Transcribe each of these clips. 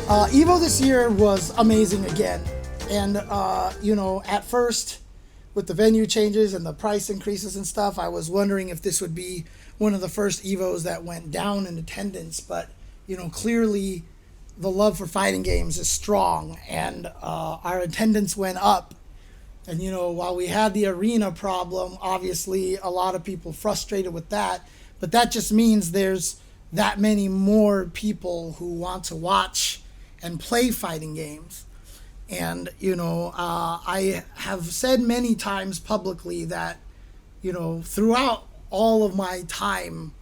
Evo this year was amazing again. And, at first, with the venue changes and the price increases and stuff, I was wondering if this would be one of the first Evos that went down in attendance. But, clearly the love for fighting games is strong, and our attendance went up. And, while we had the arena problem, obviously a lot of people frustrated with that. But that just means there's that many more people who want to watch and play fighting games. And, I have said many times publicly that, throughout all of my time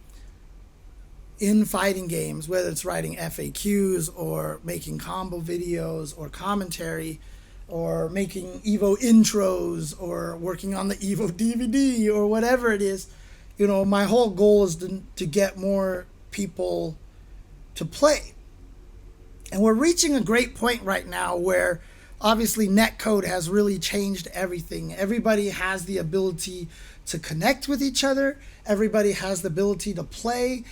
in fighting games, whether it's writing FAQs or making combo videos or commentary or making Evo intros or working on the Evo DVD or whatever it is, my whole goal is to get more people to play. And we're reaching a great point right now where obviously netcode has really changed everything. Everybody has the ability to connect with each other. Everybody has the ability to play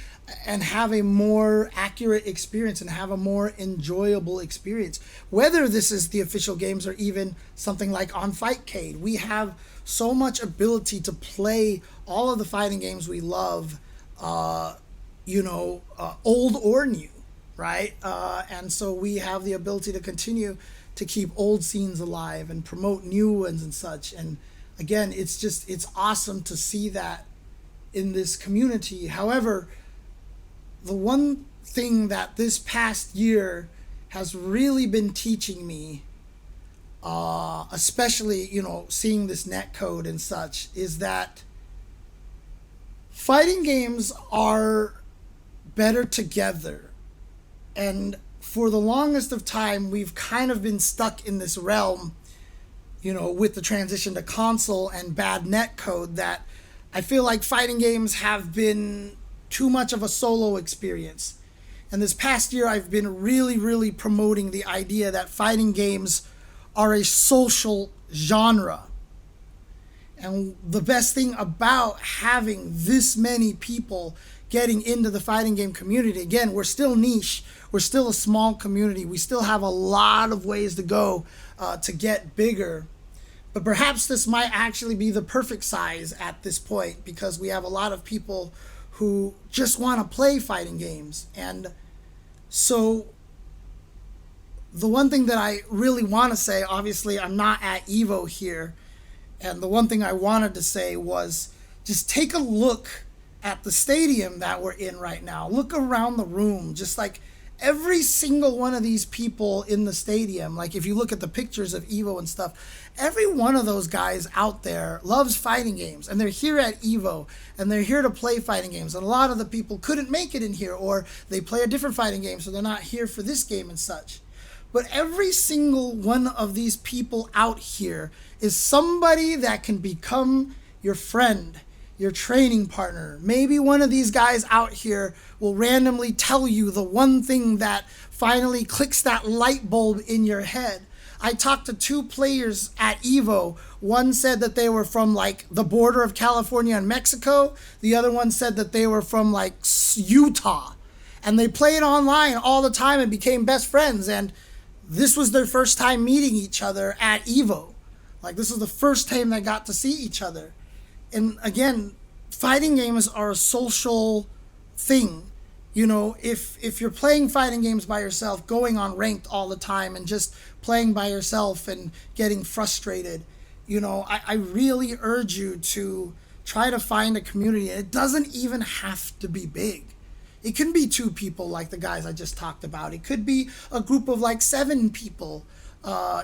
and have a more accurate experience and have a more enjoyable experience. Whether this is the official games or even something like on Fightcade, we have so much ability to play all of the fighting games we love, old or new, right? And so we have the ability to continue to keep old scenes alive and promote new ones and such. And again, it's awesome to see that in this community. However, the one thing that this past year has really been teaching me, especially, seeing this netcode and such, is that fighting games are better together. And for the longest of time, we've kind of been stuck in this realm, with the transition to console and bad netcode, that I feel like fighting games have been too much of a solo experience. And this past year, I've been really, really promoting the idea that fighting games are a social genre. And the best thing about having this many people getting into the fighting game community, again, we're still niche, we're still a small community, we still have a lot of ways to go to get bigger. But perhaps this might actually be the perfect size at this point, because we have a lot of people who just want to play fighting games. And so the one thing that I really want to say, obviously I'm not at Evo here, and the one thing I wanted to say was just take a look at the stadium that we're in right now. Look around the room, just like every single one of these people in the stadium, like if you look at the pictures of Evo and stuff, every one of those guys out there loves fighting games, and they're here at Evo, and they're here to play fighting games. And a lot of the people couldn't make it in here, or they play a different fighting game, so they're not here for this game and such. But every single one of these people out here is somebody that can become your friend, your training partner. Maybe one of these guys out here will randomly tell you the one thing that finally clicks that light bulb in your head. I talked to two players at Evo. One said that they were from like the border of California and Mexico. The other one said that they were from like Utah. And they played online all the time and became best friends. And this was their first time meeting each other at Evo. Like, this was the first time they got to see each other. And again, fighting games are a social thing. If you're playing fighting games by yourself, going on ranked all the time and just playing by yourself and getting frustrated, I really urge you to try to find a community. It doesn't even have to be big. It can be 2 people like the guys I just talked about. It could be a group of like 7 people.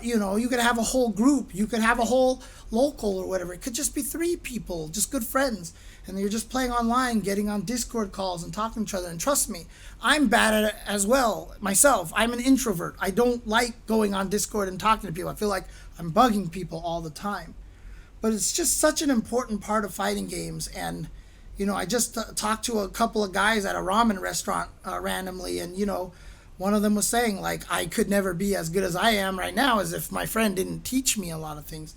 You could have a whole group. You could have a whole local or whatever. It could just be 3 people, just good friends. And you're just playing online, getting on Discord calls and talking to each other. And trust me, I'm bad at it as well myself. I'm an introvert. I don't like going on Discord and talking to people. I feel like I'm bugging people all the time. But it's just such an important part of fighting games. And, I just talked to a couple of guys at a ramen restaurant randomly, and, one of them was saying, like, I could never be as good as I am right now as if my friend didn't teach me a lot of things.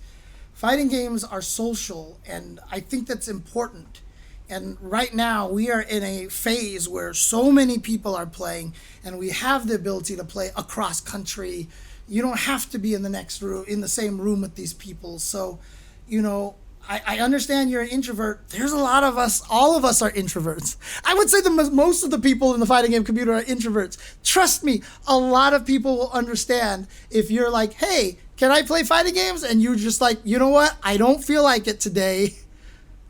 Fighting games are social, and I think that's important. And right now, we are in a phase where so many people are playing, and we have the ability to play across country. You don't have to be in the next room, in the same room with these people. So, you know, I understand you're an introvert. There's a lot of us, all of us are introverts. I would say most of the people in the fighting game community are introverts. Trust me, a lot of people will understand if you're like, hey, can I play fighting games? And you're just like, you know what? I don't feel like it today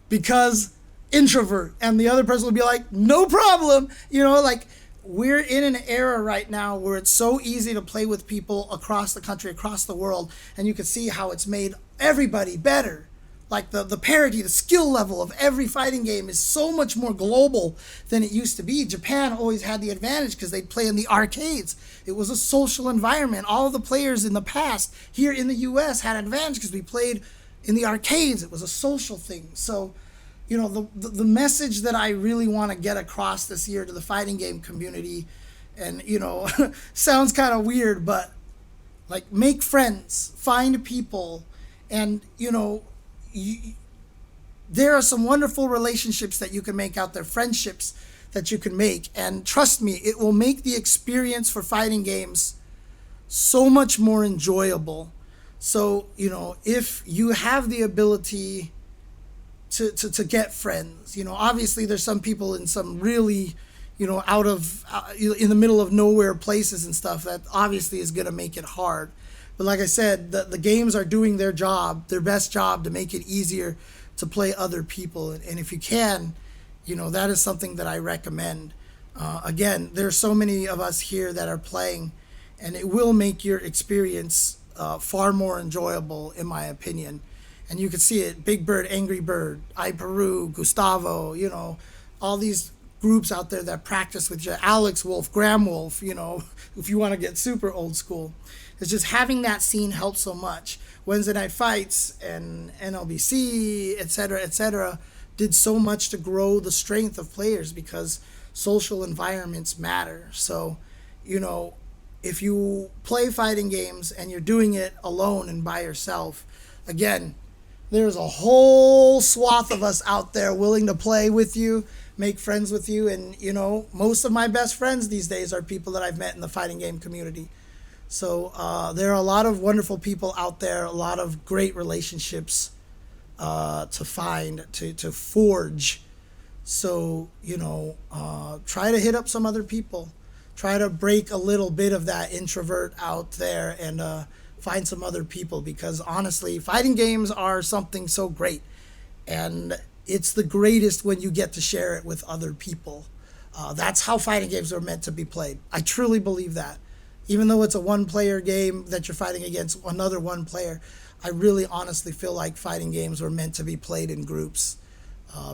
because introvert. And the other person will be like, no problem. You know, like, we're in an era right now where it's so easy to play with people across the country, across the world, and you can see how it's made everybody better. Like the parity, the skill level of every fighting game is so much more global than it used to be. Japan always had the advantage because they'd play in the arcades. It was a social environment. All of the players in the past here in the US had advantage because we played in the arcades. It was a social thing. So, you know, the message that I really want to get across this year to the fighting game community, and, you know, sounds kind of weird, but like, make friends, find people, and, you know, there are some wonderful relationships that you can make out there, friendships that you can make, and trust me, it will make the experience for fighting games so much more enjoyable. So, you know, if you have the ability to get friends, you know, obviously there's some people in some really, you know, out of in the middle of nowhere places and stuff that obviously is going to make it hard. But like I said, the games are doing their job, their best job, to make it easier to play other people. And if you can, you know, that is something that I recommend. Again, there's so many of us here that are playing, and it will make your experience far more enjoyable, in my opinion. And you can see it: Big Bird, Angry Bird, I Peru, Gustavo, you know, all these groups out there that practice with you, Alex Wolf, Graham Wolf, you know, if you want to get super old school. It's just having that scene helps so much. Wednesday Night Fights and NLBC, et cetera, did so much to grow the strength of players because social environments matter. So, you know, if you play fighting games and you're doing it alone and by yourself, again, there's a whole swath of us out there willing to play with you, make friends with you. And, you know, most of my best friends these days are people that I've met in the fighting game community. So there are a lot of wonderful people out there, a lot of great relationships to find, to forge. So, you know, try to hit up some other people. Try to break a little bit of that introvert out there and find some other people, because honestly, fighting games are something so great. And it's the greatest when you get to share it with other people. That's how fighting games are meant to be played. I truly believe that. Even though it's a one-player game that you're fighting against another one player, I really honestly feel like fighting games were meant to be played in groups,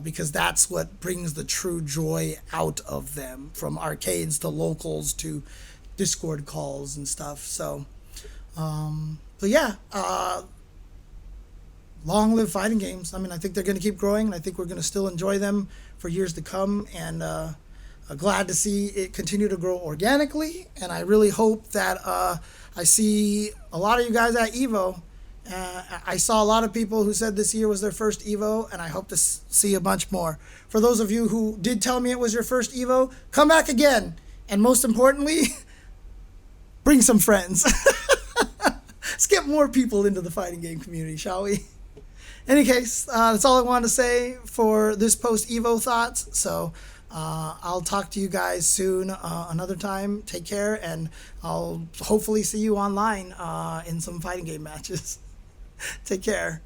because that's what brings the true joy out of them, from arcades to locals to Discord calls and stuff. So, but yeah, long live fighting games. I mean, I think they're going to keep growing, and I think we're going to still enjoy them for years to come. And glad to see it continue to grow organically, and I really hope that I see a lot of you guys at Evo. I saw a lot of people who said this year was their first Evo, and I hope to see a bunch more. For those of you who did tell me it was your first Evo, come back again, and most importantly, bring some friends. Let's get more people into the fighting game community, shall we? In any case, that's all I wanted to say for this post-Evo thoughts. So I'll talk to you guys soon another time. Take care, and I'll hopefully see you online in some fighting game matches. Take care.